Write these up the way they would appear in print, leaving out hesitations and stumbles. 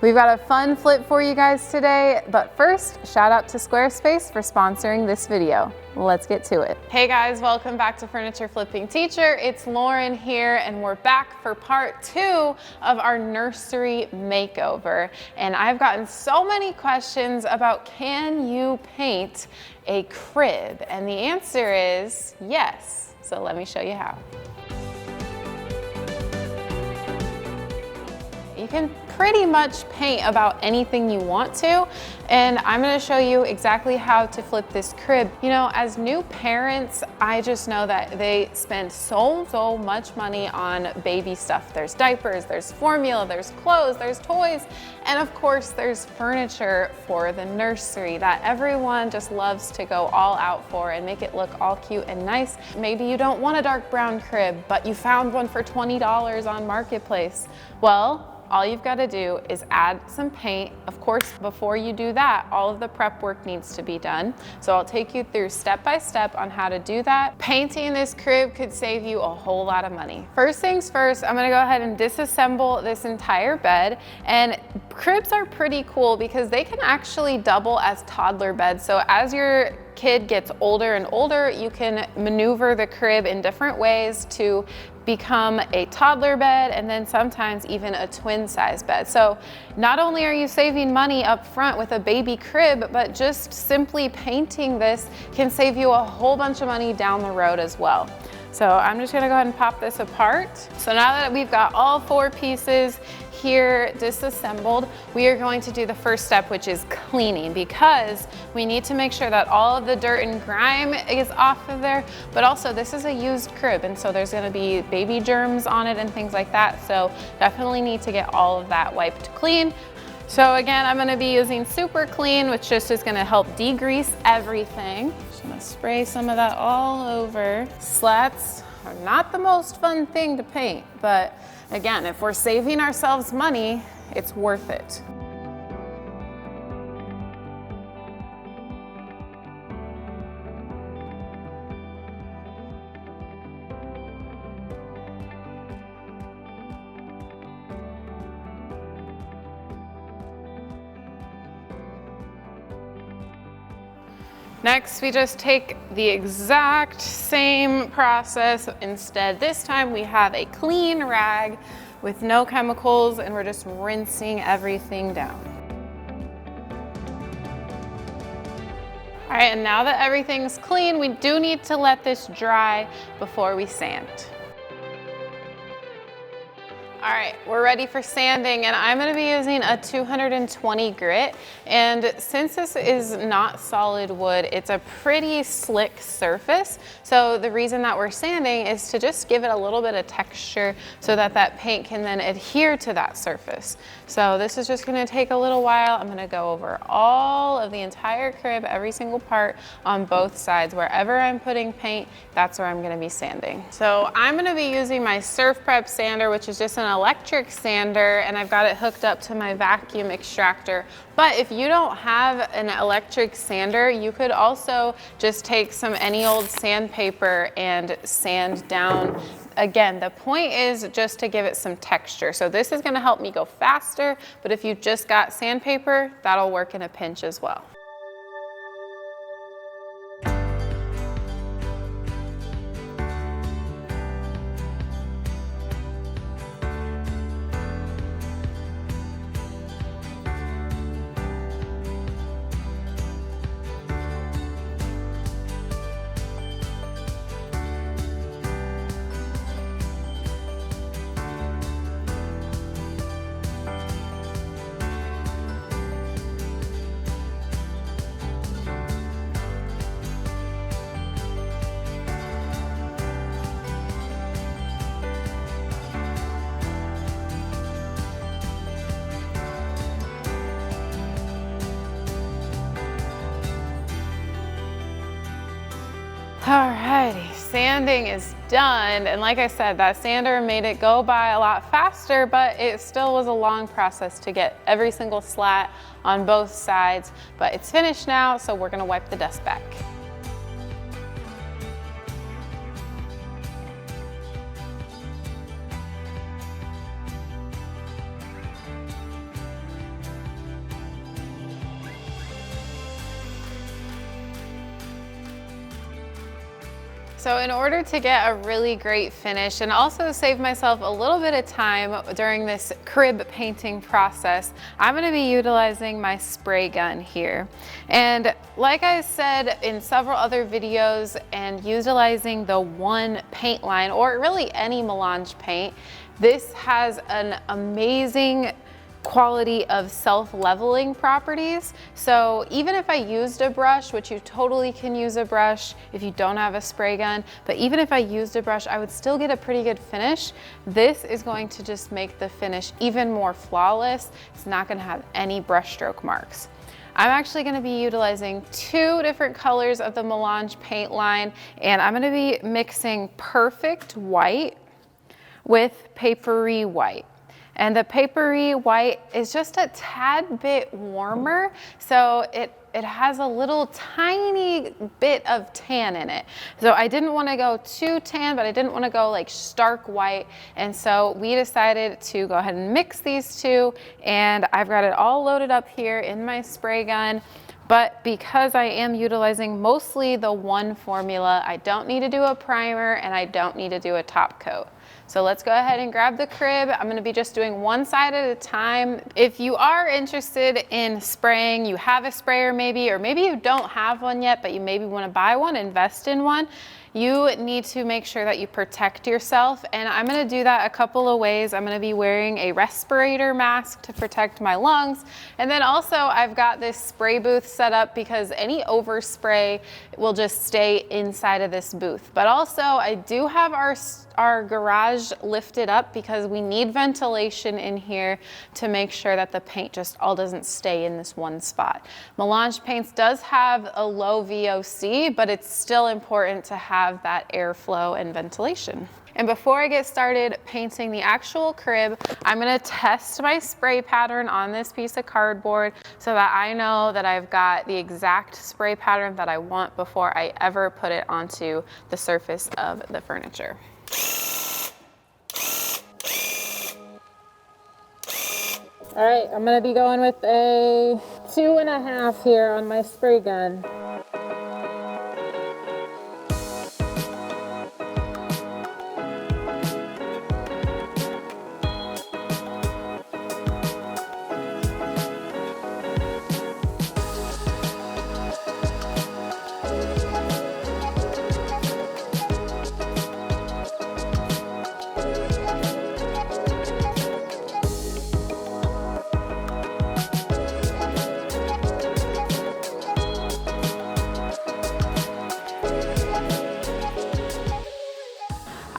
We've got a fun flip for you guys today, but first, shout out to Squarespace for sponsoring this video. Let's get to it. Hey guys, welcome back to Furniture Flipping Teacher. It's Lauren here, and we're back for part 2 of our nursery makeover. And I've gotten so many questions about, can you paint a crib? And the answer is yes. So let me show you how. You can pretty much paint about anything you want to, and I'm going to show you exactly how to flip this crib. You know, as new parents, I just know that they spend so much money on baby stuff. There's diapers, there's formula, there's clothes, there's toys, and of course there's furniture for the nursery that everyone just loves to go all out for and make it look all cute and nice. Maybe you don't want a dark brown crib, but you found one for $20 on Marketplace. Well, all you've got to do is add some paint. Of course, before you do that, all of the prep work needs to be done. So I'll take you through step by step on how to do that. Painting this crib could save you a whole lot of money. First things first, I'm gonna go ahead and disassemble this entire bed. And cribs are pretty cool because they can actually double as toddler beds. So as your kid gets older and older, you can maneuver the crib in different ways to become a toddler bed and then sometimes even a twin size bed. So not only are you saving money up front with a baby crib, but just simply painting this can save you a whole bunch of money down the road as well. So I'm just gonna go ahead and pop this apart. So now that we've got all 4 pieces here disassembled, we are going to do the first step, which is cleaning, because we need to make sure that all of the dirt and grime is off of there, but also this is a used crib, and so there's gonna be baby germs on it and things like that, so definitely need to get all of that wiped clean. So again, I'm gonna be using Super Clean, which just is gonna help degrease everything. Just gonna spray some of that all over. Slats are not the most fun thing to paint, but again, if we're saving ourselves money, it's worth it. Next, we just take the exact same process. Instead, this time we have a clean rag with no chemicals, and we're just rinsing everything down. All right, and now that everything's clean, we do need to let this dry before we sand. All right, we're ready for sanding, and I'm gonna be using a 220 grit. And since this is not solid wood, it's a pretty slick surface. So the reason that we're sanding is to just give it a little bit of texture so that that paint can then adhere to that surface. So this is just gonna take a little while. I'm gonna go over all of the entire crib, every single part on both sides. Wherever I'm putting paint, that's where I'm gonna be sanding. So I'm gonna be using my Surf Prep sander, which is just an electric sander, and I've got it hooked up to my vacuum extractor. But if you don't have an electric sander, you could also just take some any old sandpaper and sand down. Again, the point is just to give it some texture. So this is gonna help me go faster, but if you just got sandpaper, that'll work in a pinch as well. Alrighty, sanding is done. And like I said, that sander made it go by a lot faster, but it still was a long process to get every single slat on both sides. But it's finished now, so we're gonna wipe the dust back. So in order to get a really great finish and also save myself a little bit of time during this crib painting process, I'm going to be utilizing my spray gun here. And like I said in several other videos, and utilizing the one paint line, or really any melange paint, this has an amazing quality of self-leveling properties. So even if I used a brush, which you totally can use a brush if you don't have a spray gun, but even if I used a brush, I would still get a pretty good finish. This is going to just make the finish even more flawless. It's not going to have any brush stroke marks. I'm actually going to be utilizing 2 different colors of the melange paint line, and I'm going to be mixing Perfect White with Papery White. And the papery white is just a tad bit warmer, so it has a little tiny bit of tan in it. So I didn't want to go too tan, but I didn't want to go like stark white. And so we decided to go ahead and mix these two, and I've got it all loaded up here in my spray gun. But because I am utilizing mostly the one formula, I don't need to do a primer and I don't need to do a top coat. So let's go ahead and grab the crib. I'm gonna be just doing one side at a time. If you are interested in spraying, you have a sprayer maybe, or maybe you don't have one yet, but you maybe wanna buy one, invest in one, you need to make sure that you protect yourself. And I'm gonna do that a couple of ways. I'm gonna be wearing a respirator mask to protect my lungs. And then also I've got this spray booth set up because any overspray will just stay inside of this booth. But also I do have our garage lifted up because we need ventilation in here to make sure that the paint just all doesn't stay in this one spot. Melange Paints does have a low VOC, but it's still important to have that airflow and ventilation. And before I get started painting the actual crib, I'm gonna test my spray pattern on this piece of cardboard so that I know that I've got the exact spray pattern that I want before I ever put it onto the surface of the furniture. All right, I'm gonna be going with a 2.5 here on my spray gun.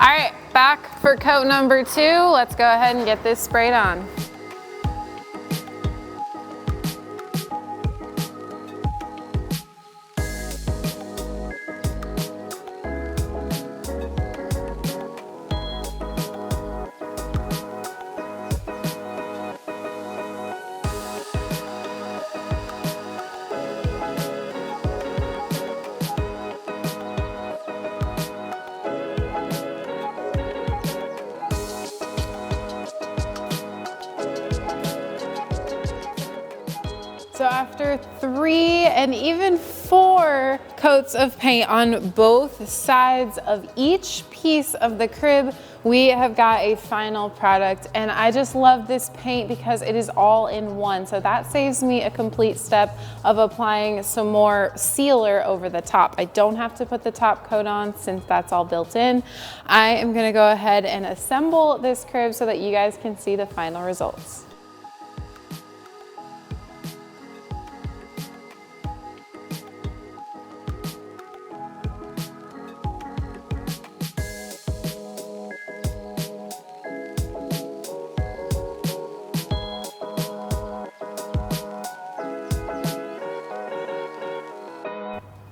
All right, back for coat number 2. Let's go ahead and get this sprayed on. So after 3 and even 4 coats of paint on both sides of each piece of the crib, we have got a final product. And I just love this paint because it is all in one. So that saves me a complete step of applying some more sealer over the top. I don't have to put the top coat on since that's all built in. I am gonna go ahead and assemble this crib so that you guys can see the final results.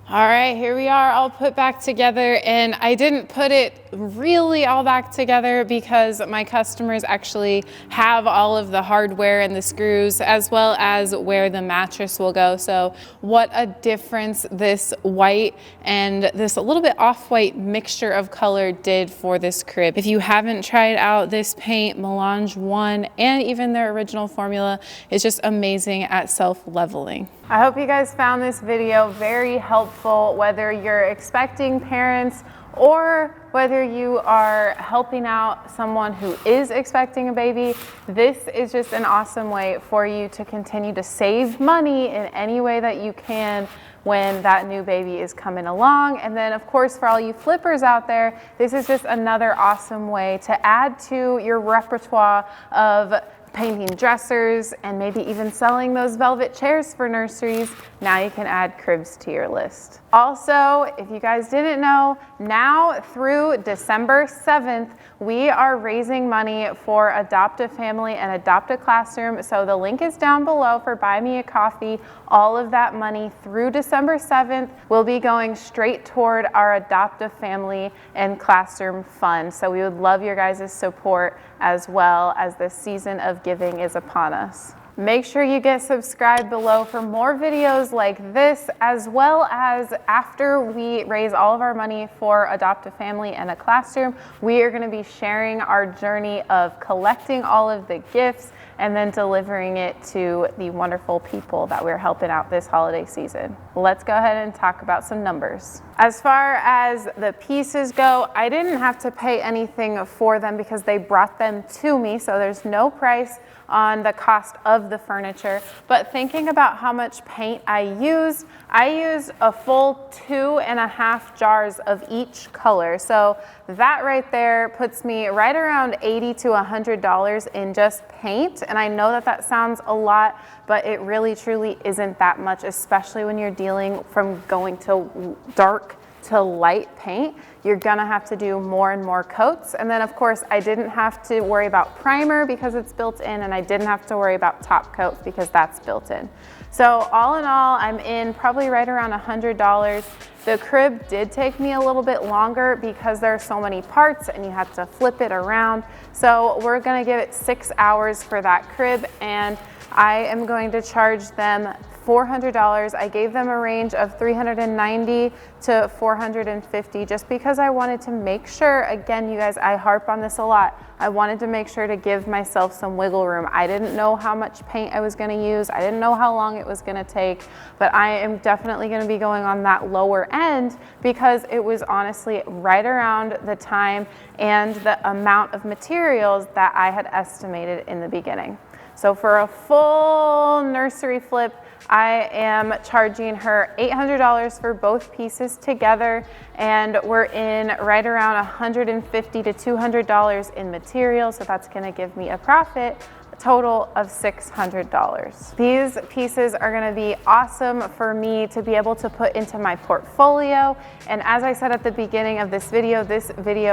All right, here we are all put back together, and I didn't put it really all back together because my customers actually have all of the hardware and the screws as well as where the mattress will go. So what a difference this white and this a little bit off-white mixture of color did for this crib. If you haven't tried out this paint, Melange 1 and even their original formula is just amazing at self-leveling. I hope you guys found this video very helpful, whether you're expecting parents or whether you are helping out someone who is expecting a baby, this is just an awesome way for you to continue to save money in any way that you can when that new baby is coming along. And then of course, for all you flippers out there, this is just another awesome way to add to your repertoire of painting dressers and maybe even selling those velvet chairs for nurseries. Now you can add cribs to your list. Also, if you guys didn't know, now through December 7th, we are raising money for Adopt a Family and Adopt a Classroom. So the link is down below for Buy Me a Coffee. All of that money through December 7th will be going straight toward our Adopt a Family and Classroom fund. So we would love your guys' support as well as this season of giving is upon us. Make sure you get subscribed below for more videos like this, as well as after we raise all of our money for Adopt a Family and a Classroom, we are going to be sharing our journey of collecting all of the gifts and then delivering it to the wonderful people that we're helping out this holiday season. Let's go ahead and talk about some numbers. As far as the pieces go, I didn't have to pay anything for them because they brought them to me, so there's no price on the cost of the furniture. But thinking about how much paint I used a full 2.5 jars of each color. So that right there puts me right around $80 to $100 in just paint. And I know that that sounds a lot, but it really truly isn't that much, especially when you're dealing from going to dark to light paint. You're gonna have to do more and more coats. And then of course, I didn't have to worry about primer because it's built in, and I didn't have to worry about top coat because that's built in. So all in all, I'm in probably right around $100. The crib did take me a little bit longer because there are so many parts and you have to flip it around. So we're gonna give it 6 hours for that crib, and I am going to charge them $400. I gave them a range of $390 to $450 just because I wanted to make sure, again, you guys, I harp on this a lot. I wanted to make sure to give myself some wiggle room. I didn't know how much paint I was going to use. I didn't know how long it was going to take, but I am definitely going to be going on that lower end because it was honestly right around the time and the amount of materials that I had estimated in the beginning. So for a full nursery flip, I am charging her $800 for both pieces together, and we're in right around $150 to $200 in materials, so that's gonna give me a profit total of $600. These pieces are gonna be awesome for me to be able to put into my portfolio. And as I said at the beginning of this video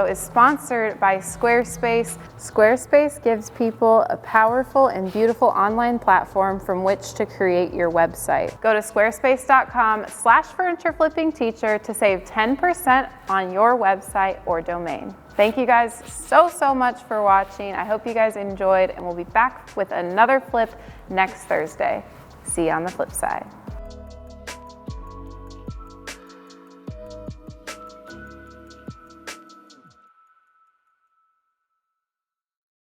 is sponsored by Squarespace. Squarespace gives people a powerful and beautiful online platform from which to create your website. Go to squarespace.com/furnitureflippingteacher to save 10% on your website or domain. Thank you guys so much for watching. I hope you guys enjoyed, and we'll be back with another flip next Thursday. See you on the flip side.